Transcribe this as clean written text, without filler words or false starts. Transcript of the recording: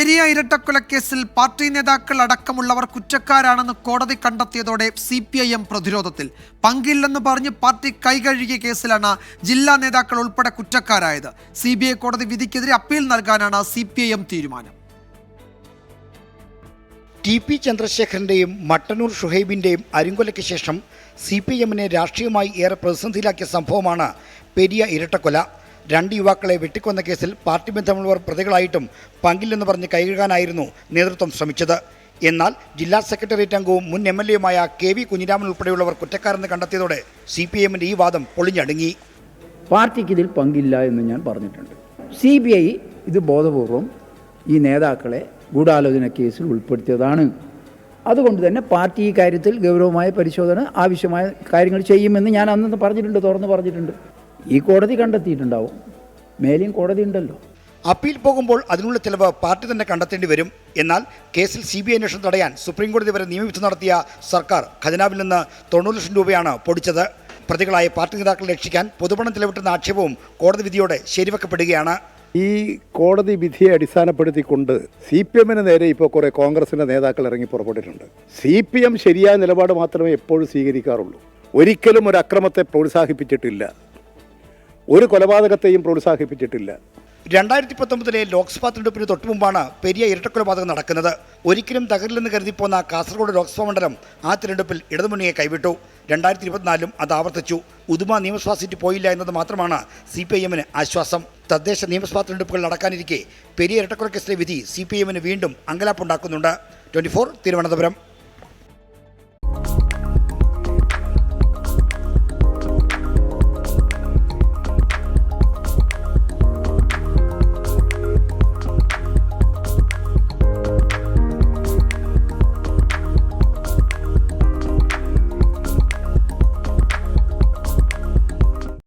Periya ഇരട്ടക്കൊലക്കേസിൽ party നേതാക്കൾ അടക്കമുള്ളവർ കുറ്റക്കാരാണെന്ന് കോടതി കണ്ടെത്തിയതോടെ CPIM പ്രതിരോധത്തിൽ. പങ്കില്ലെന്ന് പറഞ്ഞ് പാർട്ടി കൈകഴുകിയ കേസിലാണ് ജില്ലാ നേതാക്കൾ ഉൾപ്പെടെ കുറ്റക്കാരായത്. CBI കോടതി വിധിക്കെതിരെ അപ്പീൽ നൽകാനാണ് CPIM തീരുമാനം. TP ചന്ദ്രശേഖരന്റെയും മട്ടന്നൂർ ഷുഹൈബിന്റെയും അരിങ്കൊലയ്ക്ക് ശേഷം CPIMനെ രാഷ്ട്രീയമായി ഏറെ പ്രതിസന്ധിയിലാക്കിയ സംഭവമാണ് പെരിയ ഇരട്ടക്കൊല. 2 യുവാക്കളെ വെട്ടിക്കൊന്ന കേസിൽ പാർട്ടി ബന്ധമുള്ളവർ പ്രതികളായിട്ടും പങ്കില്ലെന്ന് പറഞ്ഞ് കൈകഴുകാനായിരുന്നു നേതൃത്വം ശ്രമിച്ചത്. എന്നാൽ ജില്ലാ സെക്രട്ടേറിയറ്റ് അംഗവും മുൻ MLAയുമായ KV കുഞ്ഞിരാമൻ ഉൾപ്പെടെയുള്ളവർ കുറ്റക്കാരെന്ന് കണ്ടെത്തിയതോടെ CPIMന്റെ ഈ വാദം പൊളിഞ്ഞടുങ്ങി. പാർട്ടിക്ക് ഇതിൽ പങ്കില്ല എന്ന് ഞാൻ പറഞ്ഞിട്ടുണ്ട്. CBI ഇത് ബോധപൂർവം ഈ നേതാക്കളെ ഗൂഢാലോചന കേസിൽ ഉൾപ്പെടുത്തിയതാണ്. അതുകൊണ്ട് തന്നെ പാർട്ടി ഈ കാര്യത്തിൽ ഗൗരവമായ പരിശോധന ആവശ്യമായ കാര്യങ്ങൾ ചെയ്യുമെന്ന് ഞാൻ അന്ന് പറഞ്ഞിട്ടുണ്ട്, തുറന്ന് പറഞ്ഞിട്ടുണ്ട്. ഈ കോടതി കണ്ടെത്തിയിട്ടുണ്ടാവും, മേലെയും കോടതി ഉണ്ടല്ലോ. അപ്പീൽ പോകുമ്പോൾ അതിനുള്ള ചെലവ് പാർട്ടി തന്നെ കണ്ടെത്തേണ്ടി വരും. എന്നാൽ കേസിൽ CBI അന്വേഷണം തടയാൻ സുപ്രീംകോടതി വരെ നിയമവിധി നടത്തിയ സർക്കാർ ഖജനാവിൽ നിന്ന് 90 ലക്ഷം രൂപയാണ് പൊടിച്ചത്. പ്രതികളായ പാർട്ടി നേതാക്കളെ രക്ഷിക്കാൻ പൊതുപണം ചെലവിട്ടുന്ന ആക്ഷേപവും കോടതി വിധിയോടെ ശരിവെക്കപ്പെടുകയാണ്. ഈ കോടതി വിധിയെ അടിസ്ഥാനപ്പെടുത്തിക്കൊണ്ട് CPIMന് നേരെ ഇപ്പോൾ കുറേ കോൺഗ്രസിൻ്റെ നേതാക്കൾ ഇറങ്ങി പുറപ്പെട്ടിട്ടുണ്ട്. CPIM ശരിയായ നിലപാട് മാത്രമേ എപ്പോഴും സ്വീകരിക്കാറുള്ളൂ. ഒരിക്കലും ഒരു അക്രമത്തെ പ്രോത്സാഹിപ്പിച്ചിട്ടില്ല, ഒരു കൊലപാതകത്തെയും പ്രോത്സാഹിപ്പിച്ചിട്ടില്ല. 2019 ലോക്സഭാ തെരഞ്ഞെടുപ്പിന് തൊട്ടുമുമ്പാണ് പെരിയ ഇരട്ടക്കൊലപാതകം നടക്കുന്നത്. ഒരിക്കലും തകരില്ലെന്ന് കരുതിപ്പോന്ന കാസർഗോഡ് ലോക്സഭാ മണ്ഡലം ആ തെരഞ്ഞെടുപ്പിൽ ഇടതുമുന്നണിയെ കൈവിട്ടു. 2024 അത് ആവർത്തിച്ചു. ഉദുമ നിയമസഭാ സീറ്റ് പോയില്ല എന്നത് മാത്രമാണ് CPIMന് ആശ്വാസം. തദ്ദേശ നിയമസഭാ തെരഞ്ഞെടുപ്പുകൾ നടക്കാനിരിക്കെ പെരിയ ഇരട്ടക്കൊലക്കേസിലെ വിധി CPIMന് വീണ്ടും അങ്കലാപ്പുണ്ടാക്കുന്നുണ്ട്. 24 തിരുവനന്തപുരം.